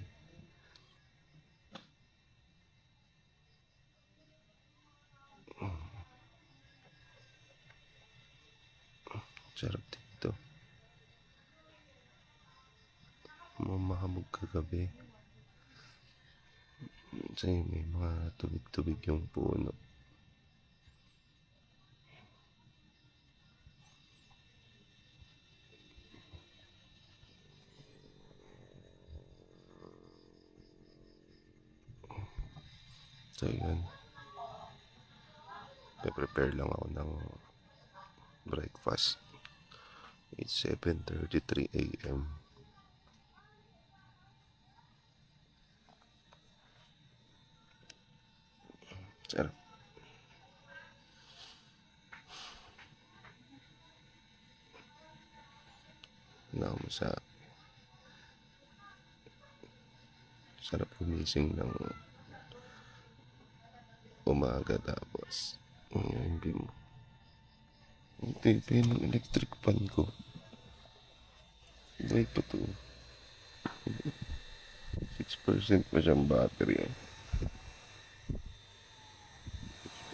Sarap dito. Mamahamog kagabi. Kasi may mga tubig-tubig yung puno. So yun, prepare lang ako ng breakfast. It's 7:33 a.m. Sarap. Mo sa sarap gumising ng umaga tapos hindi mo hindi yung electric fan ko wait pa to 6% pa siyang battery 6%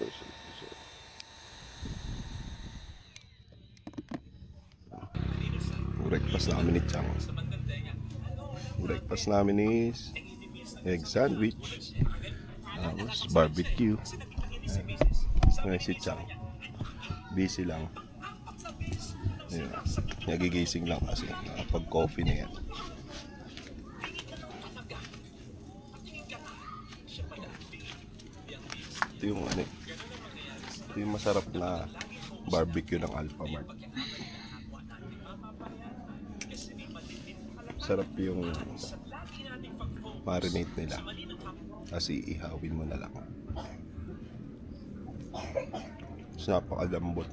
pa siya. Breakfast namin ni Chang. Breakfast namin is egg sandwich. Tapos barbecue. Ngayon si Chang. Busy lang. Ayun. Nagigising lang kasi nakapag-coffee na yan. Ito yung ano. Ito yung masarap na barbecue ng Alphamart. Sarap yung marinate nila kasi ihawin mo na lang. Napakalambot.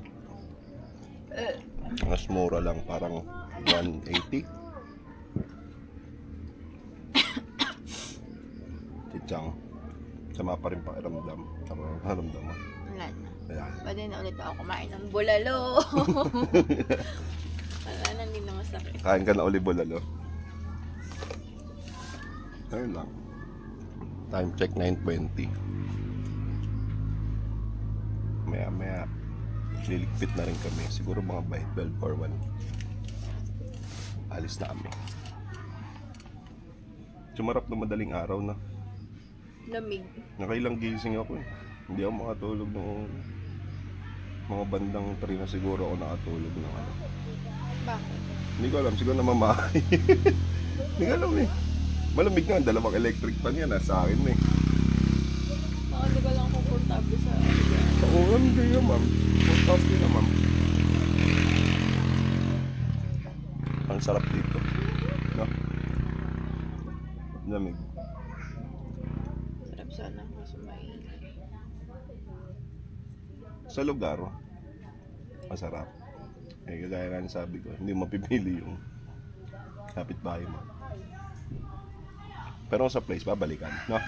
Mas mura lang, parang 180. Tichang sama pa rin pakiramdam. Pakiramdam mo. Wala na. Ayan. Pwede na ulit ako kumain ng bulalo. Wala na, hindi na masakit. Kain ka na uli bulalo. Ayun lang. Time check 9:20. Maya liligpit na rin kami. Siguro mga by 12 or 1. Alis na kami. Sumarap na madaling araw na. Lamig. Nakailang gising ako eh. Hindi ako makatulog noong mga bandang 3 na siguro ako nakatulog ng ano. Bakit? Hindi ko alam. Siguro namamahay. Hindi ko alam eh. Malamig nga, dalawang electric fan yan sa akin eh. Baka di ka lang komportable sa Oo, hindi yan ma'am. Komportable na ma'am. Ang sarap dito. No? Lamig. sarap sana kasi may Sa lugar, masarap. Eh, kagaya nga ng sabi ko, hindi mapipili yung kapitbahay mo. Pero sa place, babalikan, no?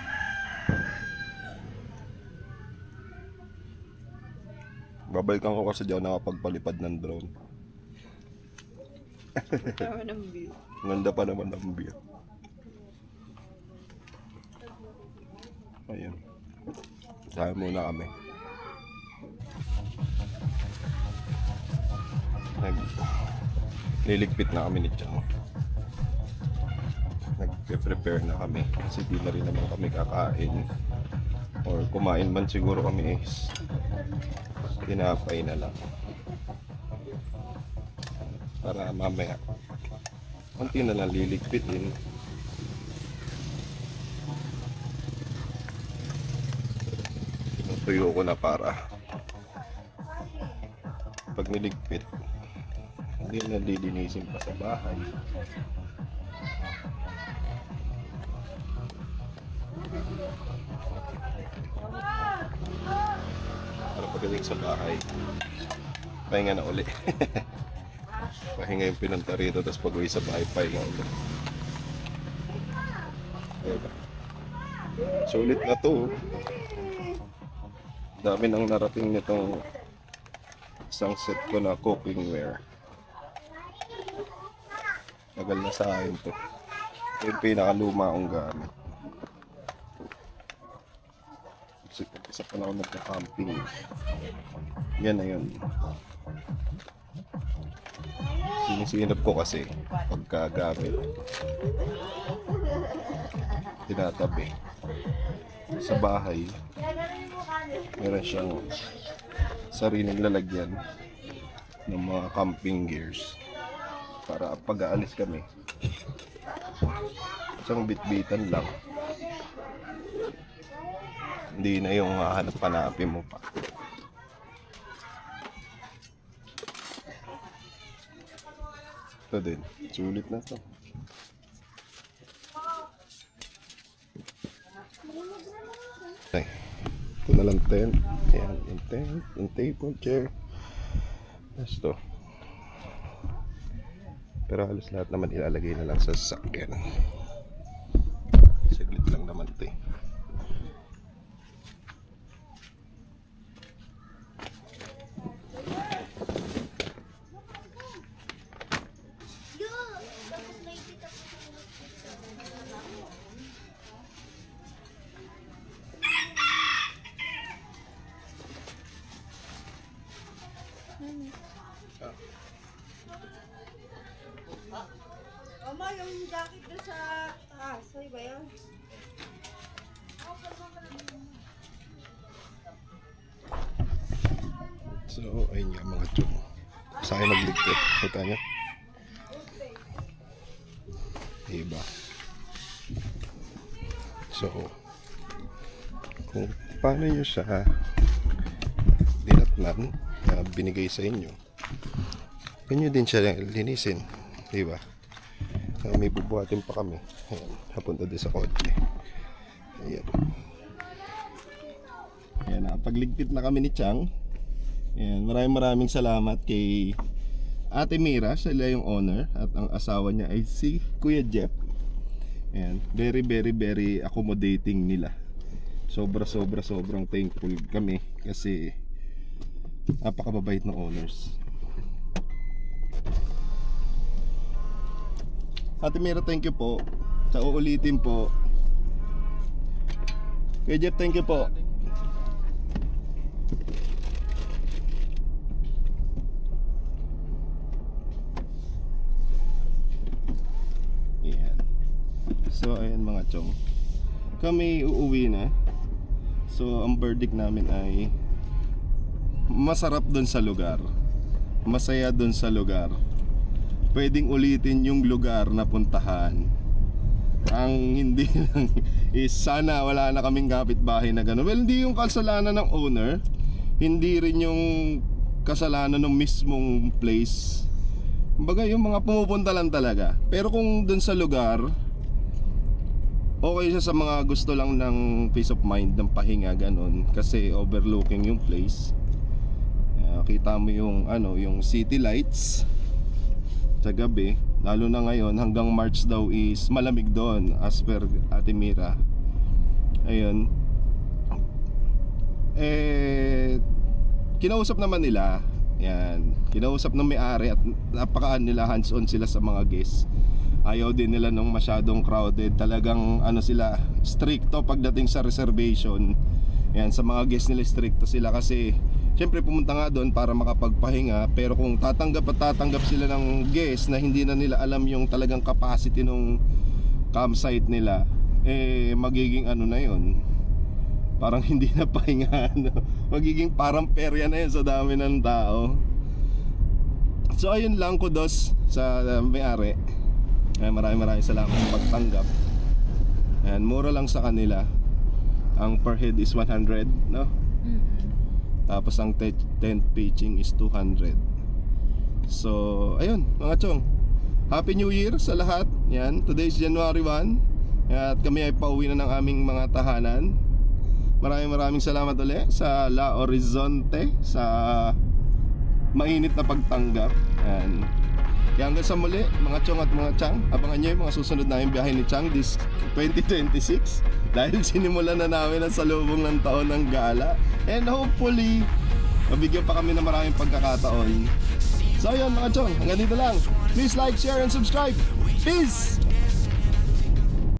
Babalikan ko kasi di ako nakapagpalipad ng drone. tama ng view. Ganda pa naman ng view. Ayun. Kaya muna kami. Liligpit na kami ni Chang. Nagpe-prepare na kami kasi di na rin naman kami kakain or kumain man siguro kami is tinapay na lang para mamaya konti na lang liligpitin. Tinutuyo ko na para pag niligpit hindi na lilinisin pa sa bahay. Para pagdating sa bahay pahinga na uli. Pahinga yung pinunta rito tapos pag uwi sa bahay pahinga uli. Diba? Sulit na to. Dami nang narating nitong isang set ko na cookingware. Tagal na sa akin to. Ito yung pinakaluma kong gamit. Isa pa na ako nagka-camping. Yan na yun. Sinisinap ko kasi pagkagamit. Tinatabi. Sa bahay, meron siyang sariling lalagyan ng mga camping gears para pag aalis kami isang bitbitan lang, hindi na yung hahanap-hanapin mo pa. Ito din, sulit na to. Okay. Ito na lang tent. Ayan, yung tent, yung table, chair. Tapos to. Pero halos lahat naman ilalagay na lang sa sasakyan. Saglit lang naman ito eh. Mama, yung jacket doon sa taas, ay ba yan? So, ayun nga mga chong. Sa akin nagligpit. Kita nyo? Diba? So, kung paano nyo siya dinatnan na binigay sa inyo, ganyo din siya linisin. Diba? May bubuhatin pa kami. Ayan, napunta din sa kotse. Ayan. Ayan, nakapagligpit na kami ni Chang. Ayan, maraming salamat kay Ate Mira, sila yung owner, at ang asawa niya ay si Kuya Jeff. Ayan, very accommodating nila. Sobrang thankful kami kasi napakababait ng owners. Ate Mira, thank you po. Sa uulitin po. Kuya Jeff, thank you po. So ayan mga chong, kami uuwi na. So ang verdict namin ay masarap dun sa lugar, masaya dun sa lugar, pwedeng ulitin yung lugar na puntahan. Ang hindi lang is sana wala na kaming kapitbahay na gano'n. Well, hindi yung kasalanan ng owner, hindi rin yung kasalanan ng mismong place. Kumbaga yung mga pumupunta lang talaga. Pero kung dun sa lugar, okay siya sa mga gusto lang ng peace of mind, ng pahinga, ganun. Kasi overlooking yung place. Kita mo yung yung city lights sa gabi. Lalo na ngayon, hanggang March daw is malamig doon, as per Ate Mira. Ayun. Kinausap naman nila. Yan. Kinausap ng may-ari at napakaan nila, hands-on sila sa mga guests. Ayaw din nila nung masyadong crowded. Talagang sila, stricto pagdating sa reservation. Yan, sa mga guests nila stricto sila kasi syempre pumunta nga doon para makapagpahinga. Pero kung tatanggap sila ng guests na hindi na nila alam yung talagang capacity ng campsite nila, magiging na yun, parang hindi na pahinga. Magiging parang perya na yun sa dami ng tao. So ayun lang, kudos sa may-ari. Maraming salamat sa pagtanggap. Ayan, mura lang sa kanila. Ang per head is 100, no? Tapos ang tent pitching is 200. So, ayun, mga chong, Happy New Year sa lahat. Yan, today is January 1. At kami ay pauwi na ng aming mga tahanan. Maraming salamat ulit sa La Horizonte sa mainit na pagtanggap. Yan. Kaya hanggang sa muli, mga chong at mga chang, abangan nyo yung mga susunod na yung biyahe ni Chang this 2026. Dahil sinimulan na namin ang salubong ng taon ng gala. And hopefully, mabigyan pa kami ng maraming pagkakataon. So yun mga chong, hanggang dito lang. Please like, share, and subscribe. Peace!